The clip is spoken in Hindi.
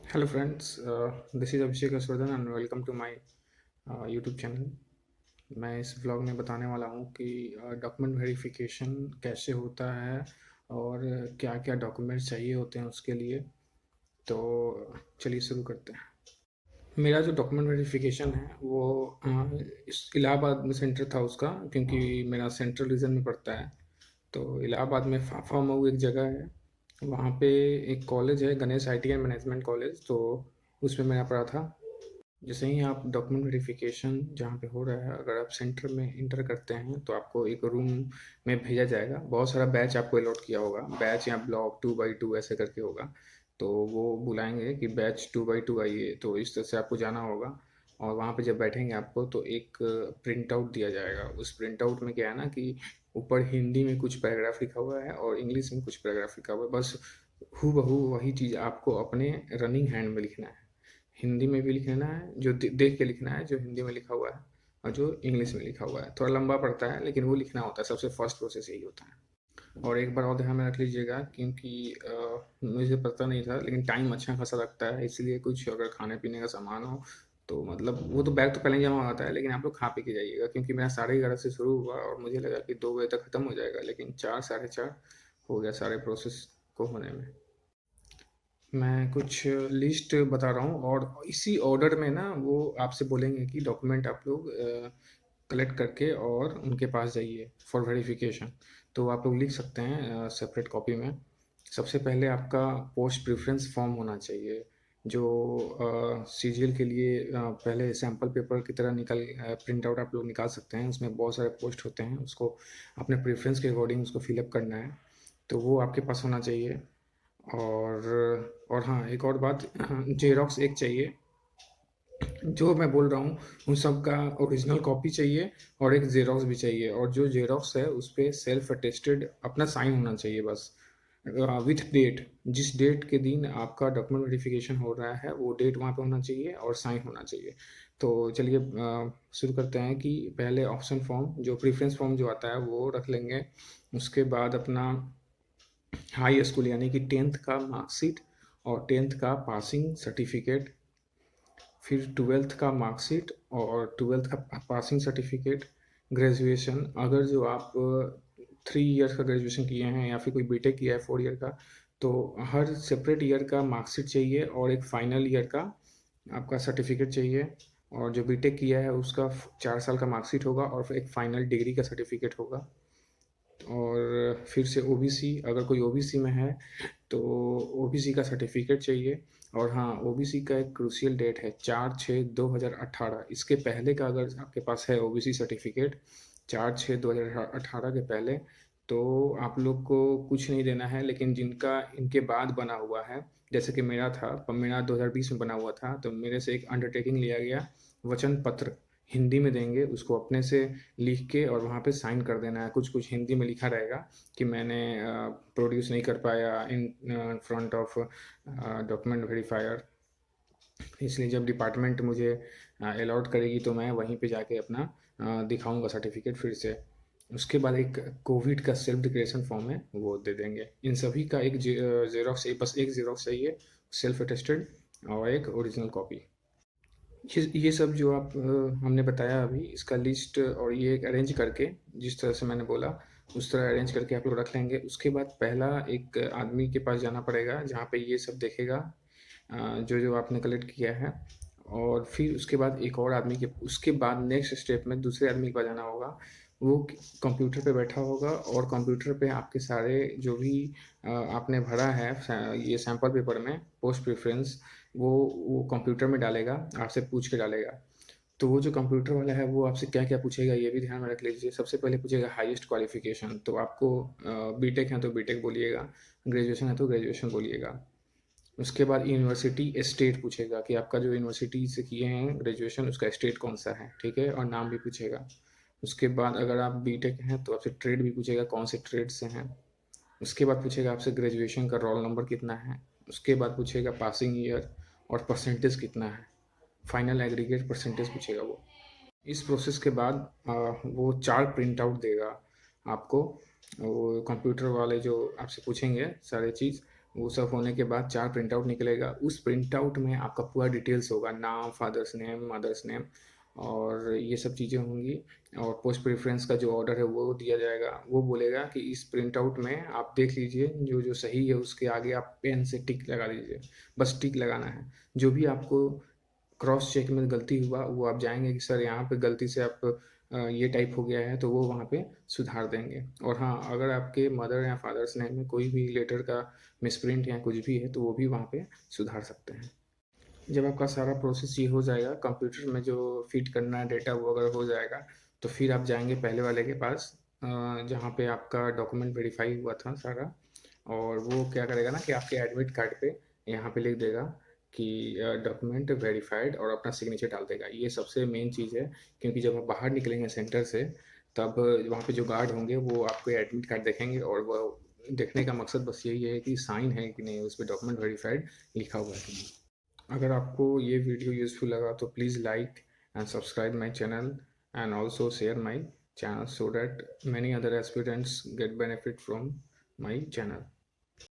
Hello friends, this is Abhishek Aswardhan and welcome to my YouTube channel। मैं इस व्लॉग में बताने वाला हूँ कि डॉक्यूमेंट वेरिफिकेशन कैसे होता है और क्या क्या डॉक्यूमेंट्स चाहिए होते हैं उसके लिए। तो चलिए शुरू करते हैं। मेरा जो डॉक्यूमेंट वेरिफिकेशन है वो इस इलाहाबाद में सेंटर था उसका, क्योंकि मेरा सेंट्रल रीजन में पड़ता है। तो इलाहाबाद में फाफा मऊ एक जगह है, वहाँ पे एक कॉलेज है, Ganesh IT and management college. तो उसमें मेरा पढ़ा था। जैसे ही आप डॉक्यूमेंट वेरिफिकेशन जहाँ पे हो रहा है, अगर आप सेंटर में इंटर करते हैं तो आपको एक रूम में भेजा जाएगा। बहुत सारा बैच आपको अलॉट किया होगा, बैच या ब्लॉक 2x2 ऐसे करके होगा। तो वो बुलाएंगे कि बैच 2x2 आइए, तो इस तरह से आपको जाना होगा। और वहाँ पे जब बैठेंगे आपको तो एक प्रिंट आउट दिया जाएगा। उस प्रिंट आउट में क्या है ना कि ऊपर हिंदी में कुछ पैराग्राफ लिखा हुआ है और इंग्लिश में कुछ पैराग्राफ लिखा हुआ है। बस हूबहू वही चीज़ आपको अपने रनिंग हैंड में लिखना है। हिंदी में भी लिखना है, जो देख के लिखना है जो हिंदी में लिखा हुआ है, और जो इंग्लिश में लिखा हुआ है थोड़ा लंबा पड़ता है, लेकिन वो लिखना होता है। सबसे फर्स्ट प्रोसेस यही होता है। और एक बार और ध्यान में रख लीजिएगा, क्योंकि मुझे पता नहीं था लेकिन टाइम अच्छा खासा लगता है, इसलिए कुछ अगर खाने पीने का सामान हो तो मतलब वो तो बैग तो पहले ही जमा होता है, लेकिन आप लोग खा पी के जाइएगा। क्योंकि मेरा 11:30 से शुरू हुआ और मुझे लगा कि 2 बजे तक ख़त्म हो जाएगा, लेकिन 4 साढ़े 4 हो गया सारे प्रोसेस को होने में। मैं कुछ लिस्ट बता रहा हूँ और इसी ऑर्डर में ना वो आपसे बोलेंगे कि डॉक्यूमेंट आप लोग कलेक्ट करके और उनके पास जाइए फॉर वेरिफिकेशन। तो आप लोग लिख सकते हैं सेपरेट कॉपी में। सबसे पहले आपका पोस्ट प्रेफरेंस फॉर्म होना चाहिए, जो सीजीएल के लिए पहले सैम्पल पेपर की तरह प्रिंट आउट आप लोग निकाल सकते हैं। उसमें बहुत सारे पोस्ट होते हैं, उसको अपने प्रेफरेंस के अकॉर्डिंग उसको फिलअप करना है। तो वो आपके पास होना चाहिए। और हाँ, एक और बात, जेरोक्स एक चाहिए। जो मैं बोल रहा हूँ उन सब का ओरिजिनल कॉपी चाहिए और एक जेरोक्स भी चाहिए। और जो जेरोक्स है उस पर सेल्फ अटेस्टेड अपना साइन होना चाहिए बस, विथ डेट। जिस डेट के दिन आपका डॉक्यूमेंट वेरिफिकेशन हो रहा है वो डेट वहाँ पे होना चाहिए और साइन होना चाहिए। तो चलिए शुरू करते हैं कि पहले ऑप्शन फॉर्म, जो प्रेफरेंस फॉर्म जो आता है वो रख लेंगे। उसके बाद अपना हाई स्कूल यानी कि 10th का मार्कशीट और 10th का पासिंग सर्टिफिकेट, फिर 12th का मार्कशीट और 12th का पासिंग सर्टिफिकेट। ग्रेजुएशन, अगर जो आप 3 ईयर्स का ग्रेजुएशन किए हैं या फिर कोई बीटेक किया है 4 ईयर का, तो हर सेपरेट ईयर का मार्कशीट चाहिए और एक फाइनल ईयर का आपका सर्टिफिकेट चाहिए। और जो बीटेक किया है उसका 4 साल का मार्कशीट होगा और फिर एक फाइनल डिग्री का सर्टिफिकेट होगा। और फिर से ओबीसी, अगर कोई ओबीसी में है तो ओबीसी का सर्टिफिकेट चाहिए। और हाँ, ओबीसी का एक क्रूशियल डेट है 4/6/2018। इसके पहले का अगर आपके पास है ओबीसी सर्टिफिकेट 4/6/2018 के पहले, तो आप लोग को कुछ नहीं देना है। लेकिन जिनका इनके बाद बना हुआ है, जैसे कि मेरा था, मेरा 2020 में बना हुआ था, तो मेरे से एक अंडरटेकिंग लिया गया, वचन पत्र हिंदी में देंगे, उसको अपने से लिख के और वहाँ पे साइन कर देना है। कुछ कुछ हिंदी में लिखा रहेगा कि मैंने प्रोड्यूस नहीं कर पाया in front of document verifier, इसलिए जब डिपार्टमेंट मुझे अलॉट करेगी तो मैं वहीं पे जाके अपना दिखाऊंगा सर्टिफिकेट फिर से। उसके बाद एक कोविड का सेल्फ डिक्लेरेशन फॉर्म है, वो दे देंगे। इन सभी का एक जेरोक्स, बस एक जेरोक्स चाहिए, सेल्फ अटेस्टेड, और एक ओरिजिनल कॉपी। ये सब जो आप हमने बताया अभी, इसका लिस्ट और ये एक अरेंज करके, जिस तरह से मैंने बोला उस तरह अरेंज करके आप लोग रख लेंगे। उसके बाद पहला एक आदमी के पास जाना पड़ेगा जहाँ पे ये सब देखेगा, जो जो आपने कलेक्ट किया है। और फिर उसके बाद एक और आदमी के, उसके बाद नेक्स्ट स्टेप में दूसरे आदमी के पास जाना होगा। वो कंप्यूटर पे बैठा होगा और कंप्यूटर पे आपके सारे जो भी आपने भरा है ये सैम्पल पेपर में पोस्ट प्रेफरेंस, वो कंप्यूटर में डालेगा, आपसे पूछ के डालेगा। तो वो जो कंप्यूटर वाला है वो आपसे क्या क्या पूछेगा ये भी ध्यान में रख लीजिए। सबसे पहले पूछेगा हाईएस्ट क्वालिफिकेशन, तो आपको बीटेक है तो बीटेक बोलिएगा, ग्रेजुएशन है तो ग्रेजुएशन बोलिएगा। उसके बाद यूनिवर्सिटी स्टेट पूछेगा कि आपका जो यूनिवर्सिटी से किए हैं ग्रेजुएशन उसका स्टेट कौन सा है, ठीक है, और नाम भी पूछेगा। उसके बाद अगर आप बीटेक हैं तो आपसे ट्रेड भी पूछेगा, कौन से ट्रेड से हैं। उसके बाद पूछेगा आपसे ग्रेजुएशन का रोल नंबर कितना है। उसके बाद पूछेगा पासिंग ईयर और परसेंटेज कितना है, फाइनल एग्रीगेट परसेंटेज पूछेगा वो। इस प्रोसेस के बाद वो 4 प्रिंट आउट देगा आपको। वो कंप्यूटर वाले जो आपसे पूछेंगे सारे चीज़, वो सब होने के बाद 4 प्रिंट आउट निकलेगा। उस प्रिंट आउट में आपका पूरा डिटेल्स होगा, नाम, फादर्स नेम, मदर्स नेम और ये सब चीज़ें होंगी। और पोस्ट प्रेफ़रेंस का जो ऑर्डर है वो दिया जाएगा। वो बोलेगा कि इस प्रिंट आउट में आप देख लीजिए, जो सही है उसके आगे आप पेन से टिक लगा दीजिए, बस टिक लगाना है। जो भी आपको क्रॉस चेक में गलती हुआ वो आप जाएंगे कि सर यहाँ पे गलती से आप ये टाइप हो गया है, तो वो वहाँ पे सुधार देंगे। और हाँ, अगर आपके मदर या फादर्स नेम में कोई भी लेटर का मिसप्रिंट या कुछ भी है तो वो भी वहाँ पे सुधार सकते हैं। जब आपका सारा प्रोसेस ये हो जाएगा, कंप्यूटर में जो फिट करना है डेटा वो अगर हो जाएगा, तो फिर आप जाएंगे पहले वाले के पास, जहाँ पे आपका डॉक्यूमेंट वेरीफाई हुआ था सारा। और वो क्या करेगा ना कि आपके एडमिट कार्ड पे यहाँ पे लिख देगा कि डॉक्यूमेंट वेरीफाइड और अपना सिग्नेचर डाल देगा। ये सबसे मेन चीज़ है, क्योंकि जब आप बाहर निकलेंगे सेंटर से, तब वहाँ पे जो गार्ड होंगे वो आपके एडमिट कार्ड देखेंगे और वो देखने का मकसद बस यही है कि साइन है कि नहीं, उस पर डॉक्यूमेंट वेरीफाइड लिखा हुआ है कि नहीं। अगर आपको ये वीडियो यूज़फुल लगा तो please like and subscribe my channel and also share my channel so that many other aspirants get benefit from my channel.